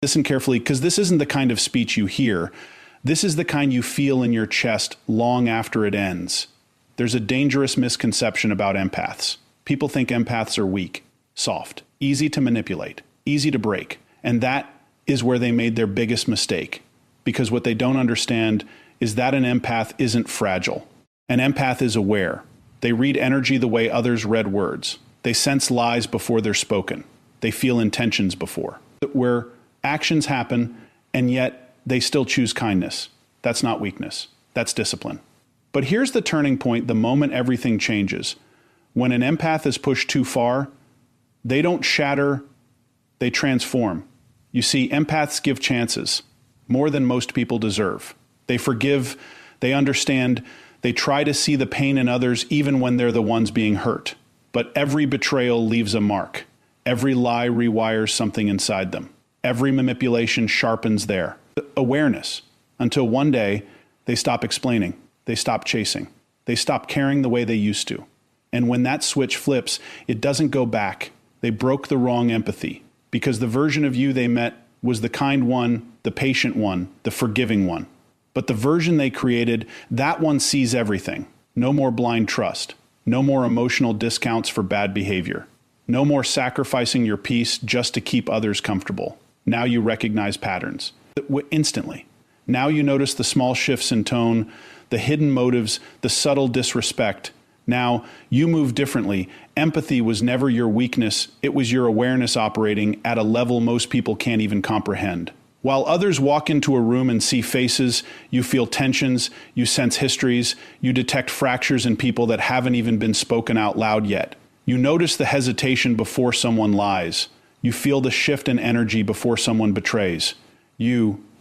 Listen carefully, because this isn't the kind of speech you hear. This is the kind you feel in your chest long after it ends. There's a dangerous misconception about empaths. People think empaths are weak, soft, easy to manipulate, easy to break. And that is where they made their biggest mistake. Because what they don't understand is that an empath isn't fragile. An empath is aware. They read energy the way others read words. They sense lies before they're spoken. They feel intentions before. Where actions happen, and yet they still choose kindness. That's not weakness. That's discipline. But here's the turning point the moment everything changes. When an empath is pushed too far, they don't shatter, they transform. You see, empaths give chances, more than most people deserve. They forgive, they understand, they try to see the pain in others even when they're the ones being hurt. But every betrayal leaves a mark. Every lie rewires something inside them. Every manipulation sharpens their awareness, until one day they stop explaining, they stop chasing, they stop caring the way they used to. And when that switch flips, it doesn't go back. They broke the wrong empathy, because the version of you they met was the kind one, the patient one, the forgiving one. But the version they created, that one sees everything. No more blind trust. No more emotional discounts for bad behavior. No more sacrificing your peace just to keep others comfortable. Now you recognize patterns instantly. Now you notice the small shifts in tone, the hidden motives, the subtle disrespect. Now you move differently. Empathy was never your weakness. It was your awareness operating at a level most people can't even comprehend. While others walk into a room and see faces, you feel tensions, you sense histories, you detect fractures in people that haven't even been spoken out loud yet. You notice the hesitation before someone lies. You feel the shift in energy before someone betrays.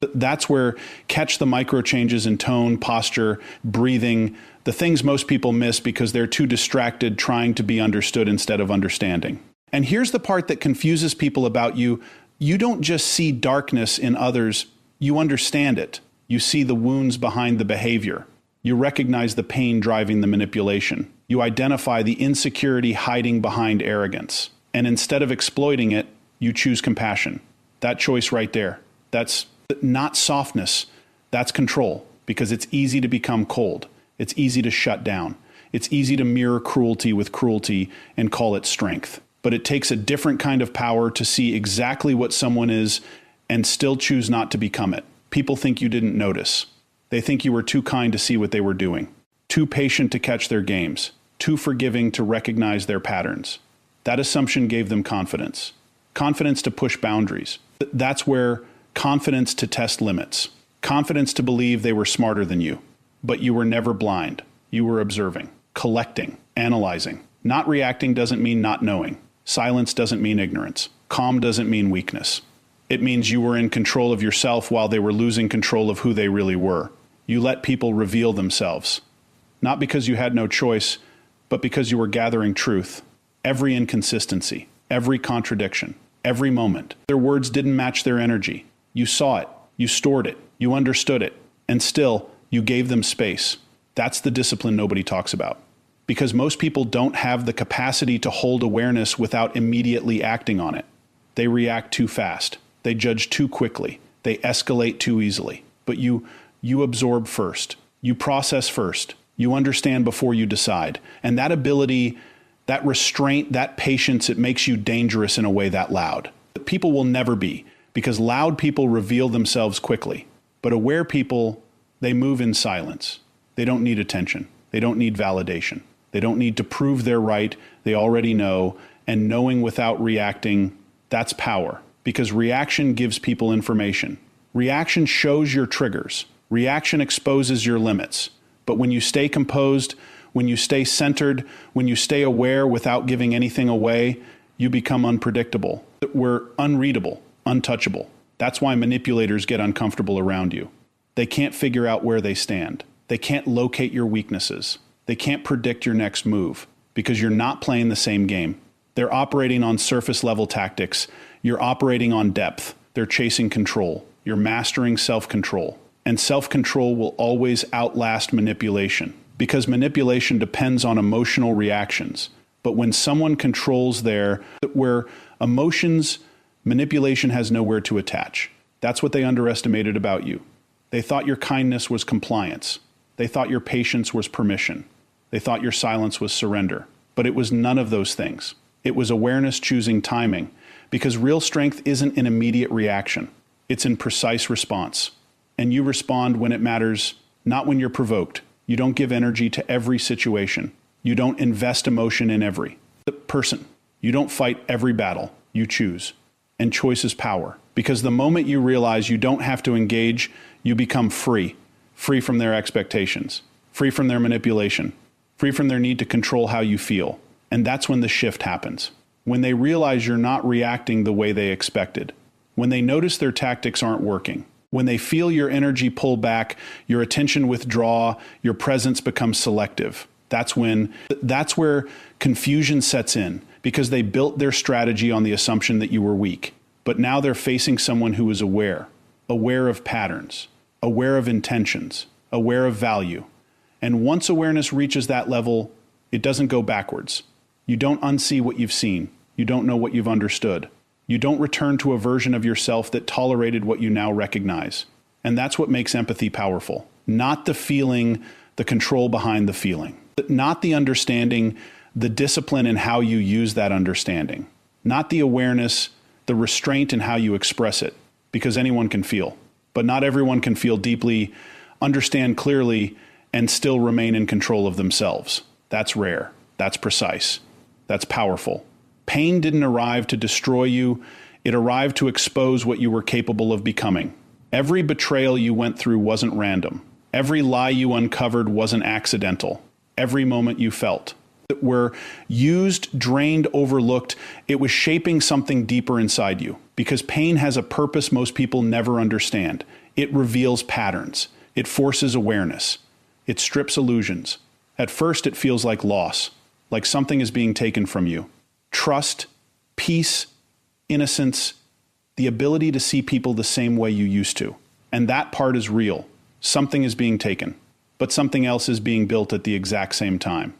That's where catch the micro changes in tone, posture, breathing, the things most people miss because they're too distracted trying to be understood instead of understanding. And here's the part that confuses people about you. You don't just see darkness in others, you understand it. You see the wounds behind the behavior. You recognize the pain driving the manipulation. You identify the insecurity hiding behind arrogance. And instead of exploiting it, you choose compassion. That choice right there, that's not softness, that's control, because it's easy to become cold. It's easy to shut down. It's easy to mirror cruelty with cruelty and call it strength. But it takes a different kind of power to see exactly what someone is and still choose not to become it. People think you didn't notice. They think you were too kind to see what they were doing, too patient to catch their games, too forgiving to recognize their patterns. That assumption gave them confidence. Confidence to push boundaries. That's where confidence to test limits. Confidence to believe they were smarter than you. But you were never blind. You were observing, collecting, analyzing. Not reacting doesn't mean not knowing. Silence doesn't mean ignorance. Calm doesn't mean weakness. It means you were in control of yourself while they were losing control of who they really were. You let people reveal themselves. Not because you had no choice, but because you were gathering truth. Every inconsistency, every contradiction, every moment. Their words didn't match their energy. You saw it, you stored it, you understood it, and still, you gave them space. That's the discipline nobody talks about. Because most people don't have the capacity to hold awareness without immediately acting on it. They react too fast. They judge too quickly. They escalate too easily. But you absorb first. You process first. You understand before you decide. And that ability, that restraint, that patience, it makes you dangerous in a way that loud. But people will never be, because loud people reveal themselves quickly. But aware people, they move in silence. They don't need attention. They don't need validation. They don't need to prove they're right. They already know. And knowing without reacting, that's power. Because reaction gives people information. Reaction shows your triggers. Reaction exposes your limits. But when you stay composed, when you stay centered, when you stay aware without giving anything away, you become unpredictable. We're unreadable, untouchable. That's why manipulators get uncomfortable around you. They can't figure out where they stand. They can't locate your weaknesses. They can't predict your next move because you're not playing the same game. They're operating on surface level tactics. You're operating on depth. They're chasing control. You're mastering self-control. And self-control will always outlast manipulation because manipulation depends on emotional reactions. But when someone controls where emotions Manipulation has nowhere to attach. That's what they underestimated about you. They thought your kindness was compliance. They thought your patience was permission. They thought your silence was surrender. But it was none of those things. It was awareness choosing timing, because real strength isn't an immediate reaction. It's in precise response. And you respond when it matters, not when you're provoked. You don't give energy to every situation. You don't invest emotion in every person. You don't fight every battle. You choose. And choice is power. Because the moment you realize you don't have to engage, you become free. Free from their expectations. Free from their manipulation. Free from their need to control how you feel. And that's when the shift happens. When they realize you're not reacting the way they expected. When they notice their tactics aren't working. When they feel your energy pull back, your attention withdraw, your presence becomes selective. That's where confusion sets in, because they built their strategy on the assumption that you were weak. But now they're facing someone who is aware of patterns, aware of intentions, aware of value. And once awareness reaches that level, it doesn't go backwards. You don't unsee what you've seen. You don't know what you've understood. You don't return to a version of yourself that tolerated what you now recognize. And that's what makes empathy powerful. Not the feeling, the control behind the feeling. Not the understanding, the discipline in how you use that understanding. Not the awareness, the restraint in how you express it. Because anyone can feel. But not everyone can feel deeply, understand clearly, and still remain in control of themselves. That's rare. That's precise. That's powerful. Pain didn't arrive to destroy you. It arrived to expose what you were capable of becoming. Every betrayal you went through wasn't random. Every lie you uncovered wasn't accidental. Every moment you felt that were used, drained, overlooked, it was shaping something deeper inside you. Because pain has a purpose most people never understand. It reveals patterns. It forces awareness. It strips illusions. At first, it feels like loss, like something is being taken from you. Trust, peace, innocence, the ability to see people the same way you used to. And that part is real. Something is being taken, but something else is being built at the exact same time.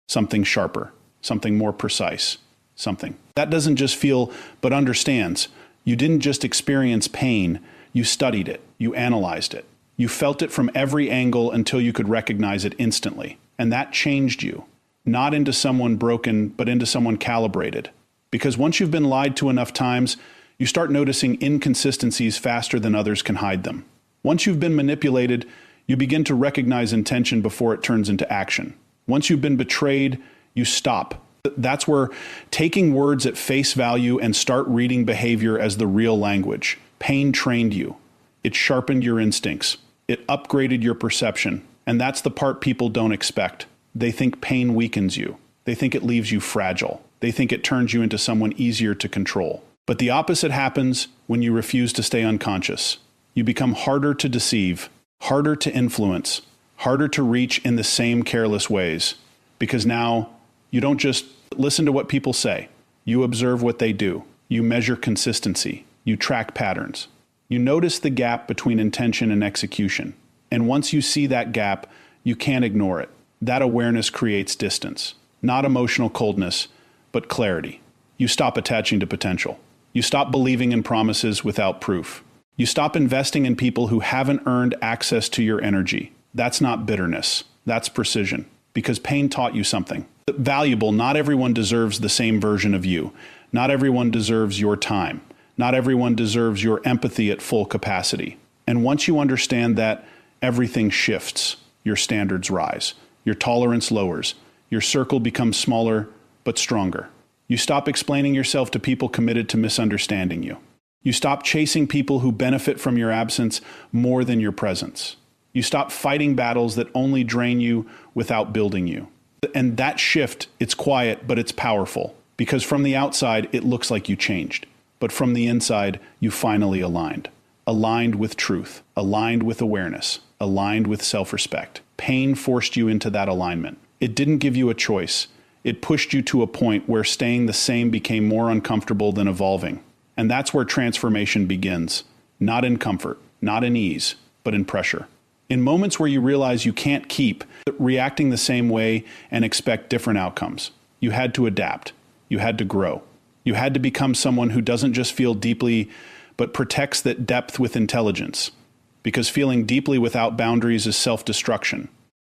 Something sharper, something more precise, something. That doesn't just feel, but understands. You didn't just experience pain, you studied it, you analyzed it. You felt it from every angle until you could recognize it instantly. And that changed you. Not into someone broken, but into someone calibrated. Because once you've been lied to enough times, you start noticing inconsistencies faster than others can hide them. Once you've been manipulated, you begin to recognize intention before it turns into action. Once you've been betrayed, you stop. That's where taking words at face value and start reading behavior as the real language. Pain trained you. It sharpened your instincts. It upgraded your perception. And that's the part people don't expect. They think pain weakens you. They think it leaves you fragile. They think it turns you into someone easier to control. But the opposite happens when you refuse to stay unconscious. You become harder to deceive, harder to influence, harder to reach in the same careless ways. Because now you don't just listen to what people say. You observe what they do. You measure consistency. You track patterns. You notice the gap between intention and execution. And once you see that gap, you can't ignore it. That awareness creates distance. Not emotional coldness, but clarity. You stop attaching to potential. You stop believing in promises without proof. You stop investing in people who haven't earned access to your energy. That's not bitterness. That's precision. Because pain taught you something valuable. Not everyone deserves the same version of you. Not everyone deserves your time. Not everyone deserves your empathy at full capacity. And once you understand that, everything shifts. Your standards rise. Your tolerance lowers. Your circle becomes smaller, but stronger. You stop explaining yourself to people committed to misunderstanding you. You stop chasing people who benefit from your absence more than your presence. You stop fighting battles that only drain you without building you. And that shift, it's quiet, but it's powerful. Because from the outside, it looks like you changed. But from the inside, you finally aligned. Aligned with truth. Aligned with awareness. Aligned with self-respect. Pain forced you into that alignment. It didn't give you a choice. It pushed you to a point where staying the same became more uncomfortable than evolving. And that's where transformation begins. Not in comfort, not in ease, but in pressure. In moments where you realize you can't keep reacting the same way and expect different outcomes. You had to adapt. You had to grow. You had to become someone who doesn't just feel deeply, but protects that depth with intelligence. Because feeling deeply without boundaries is self-destruction.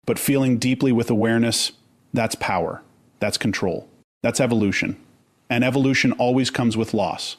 But feeling deeply with awareness, that's power. That's control. That's evolution. And evolution always comes with loss.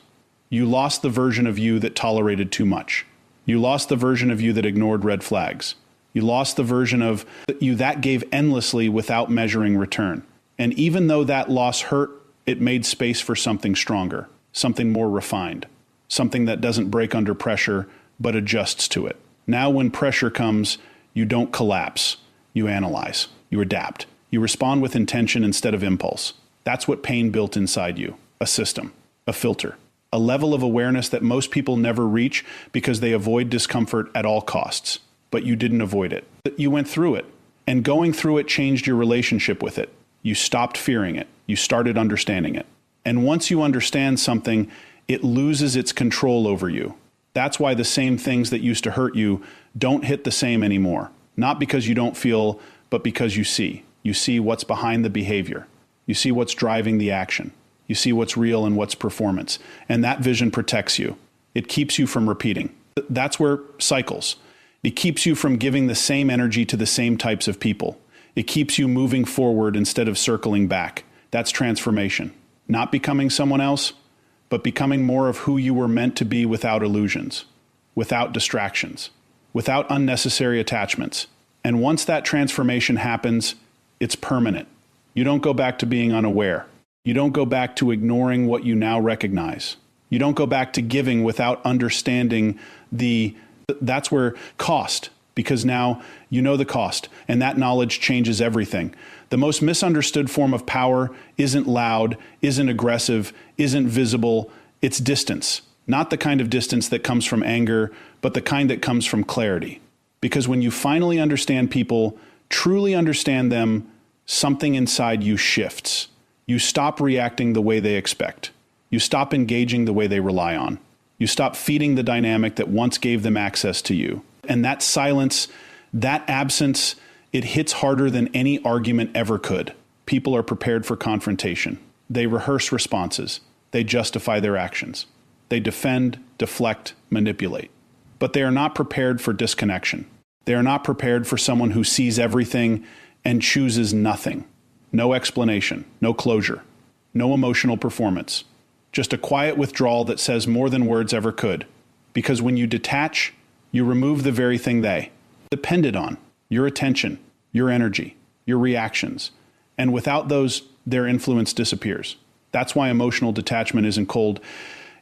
You lost the version of you that tolerated too much. You lost the version of you that ignored red flags. You lost the version of you that gave endlessly without measuring return. And even though that loss hurt, it made space for something stronger, something more refined, something that doesn't break under pressure, but adjusts to it. Now when pressure comes, you don't collapse. You analyze. You adapt. You respond with intention instead of impulse. That's what pain built inside you. A system. A filter. A level of awareness that most people never reach because they avoid discomfort at all costs. But you didn't avoid it. You went through it. And going through it changed your relationship with it. You stopped fearing it. You started understanding it. And once you understand something, it loses its control over you. That's why the same things that used to hurt you don't hit the same anymore. Not because you don't feel, but because you see. You see what's behind the behavior. You see what's driving the action. You see what's real and what's performance. And that vision protects you. It keeps you from repeating. That's where cycles. It keeps you from giving the same energy to the same types of people. It keeps you moving forward instead of circling back. That's transformation. Not becoming someone else, but becoming more of who you were meant to be without illusions, without distractions, without unnecessary attachments. And once that transformation happens, it's permanent. You don't go back to being unaware. You don't go back to ignoring what you now recognize. You don't go back to giving without understanding that's where cost, because now you know the cost, and that knowledge changes everything. The most misunderstood form of power isn't loud, isn't aggressive, isn't visible. It's distance. Not the kind of distance that comes from anger, but the kind that comes from clarity. Because when you finally understand people, truly understand them, something inside you shifts. You stop reacting the way they expect. You stop engaging the way they rely on. You stop feeding the dynamic that once gave them access to you. And that silence, that absence, it hits harder than any argument ever could. People are prepared for confrontation. They rehearse responses. They justify their actions. They defend, deflect, manipulate. But they are not prepared for disconnection. They are not prepared for someone who sees everything and chooses nothing. No explanation, no closure, no emotional performance. Just a quiet withdrawal that says more than words ever could. Because when you detach, you remove the very thing they depended on, your attention, your energy, your reactions. And without those, their influence disappears. That's why emotional detachment isn't cold,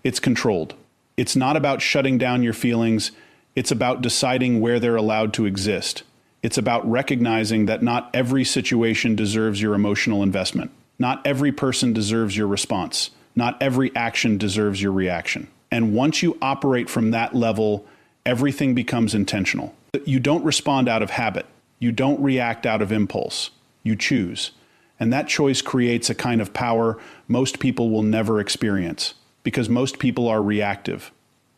it's controlled. It's not about shutting down your feelings, it's about deciding where they're allowed to exist. It's about recognizing that not every situation deserves your emotional investment. Not every person deserves your response. Not every action deserves your reaction. And once you operate from that level, everything becomes intentional. You don't respond out of habit. You don't react out of impulse. You choose. And that choice creates a kind of power most people will never experience, because most people are reactive.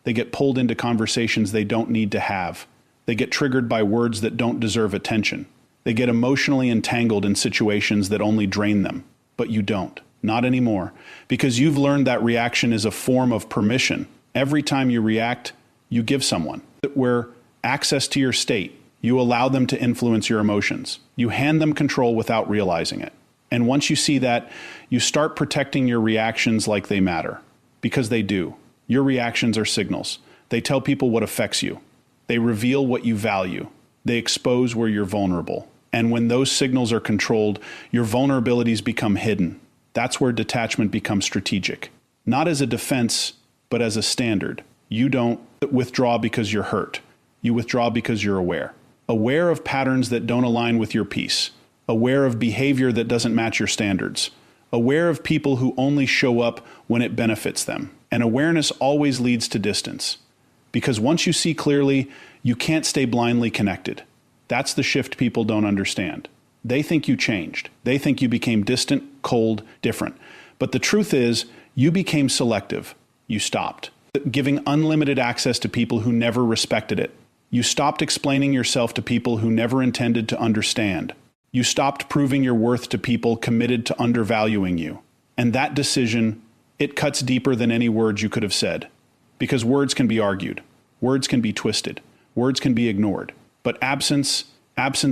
They get pulled into conversations they don't need to have. They get triggered by words that don't deserve attention. They get emotionally entangled in situations that only drain them. But you don't. Not anymore. Because you've learned that reaction is a form of permission. Every time you react, you give someone where access to your state. You allow them to influence your emotions. You hand them control without realizing it. And once you see that, you start protecting your reactions like they matter. Because they do. Your reactions are signals. They tell people what affects you. They reveal what you value. They expose where you're vulnerable. And when those signals are controlled, your vulnerabilities become hidden. That's where detachment becomes strategic. Not as a defense, but as a standard. You don't withdraw because you're hurt. You withdraw because you're aware. Aware of patterns that don't align with your peace. Aware of behavior that doesn't match your standards. Aware of people who only show up when it benefits them. And awareness always leads to distance. Because once you see clearly, you can't stay blindly connected. That's the shift people don't understand. They think you changed. They think you became distant, cold, different. But the truth is, you became selective. You stopped giving unlimited access to people who never respected it. You stopped explaining yourself to people who never intended to understand. You stopped proving your worth to people committed to undervaluing you. And that decision, It cuts deeper than any words you could have said. Because words can be argued. Words can be twisted. Words can be ignored. But absence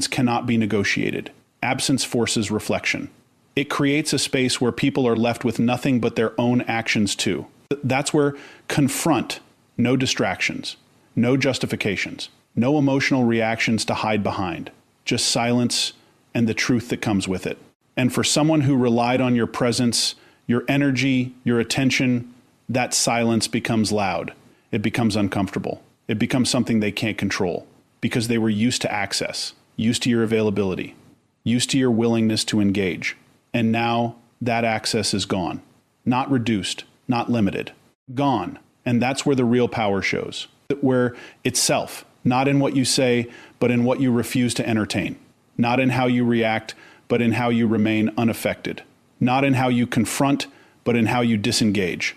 cannot be negotiated. Absence forces reflection. It creates a space where people are left with nothing but their own actions too. That's where confront, no distractions, no justifications, no emotional reactions to hide behind, just silence and the truth that comes with it. And for someone who relied on your presence, your energy, your attention, that silence becomes loud. It becomes uncomfortable. It becomes something they can't control because they were used to access, used to your availability, used to your willingness to engage. And now that access is gone. Not reduced, not limited. Gone. And that's where the real power shows. Where itself, not in what you say, but in what you refuse to entertain. Not in how you react, but in how you remain unaffected. Not in how you confront, but in how you disengage.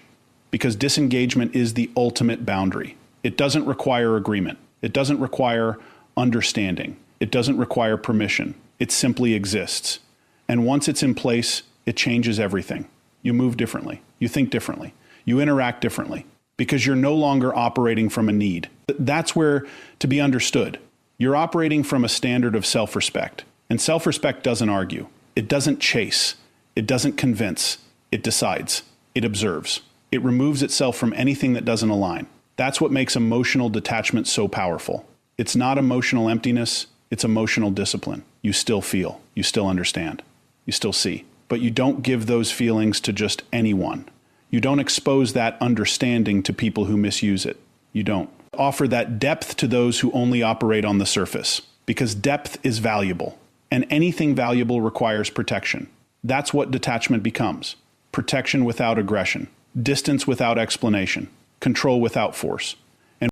Because disengagement is the ultimate boundary. It doesn't require agreement. It doesn't require understanding. It doesn't require permission. It simply exists. And once it's in place, it changes everything. You move differently. You think differently. You interact differently. Because you're no longer operating from a need. That's where to be understood. You're operating from a standard of self-respect. And self-respect doesn't argue. It doesn't chase. It doesn't convince. It decides. It observes. It removes itself from anything that doesn't align. That's what makes emotional detachment so powerful. It's not emotional emptiness. It's emotional discipline. You still feel. You still understand. You still see. But you don't give those feelings to just anyone. You don't expose that understanding to people who misuse it. You don't. Offer that depth to those who only operate on the surface. Because depth is valuable. And anything valuable requires protection. That's what detachment becomes. Protection without aggression. Distance without explanation. Control without force.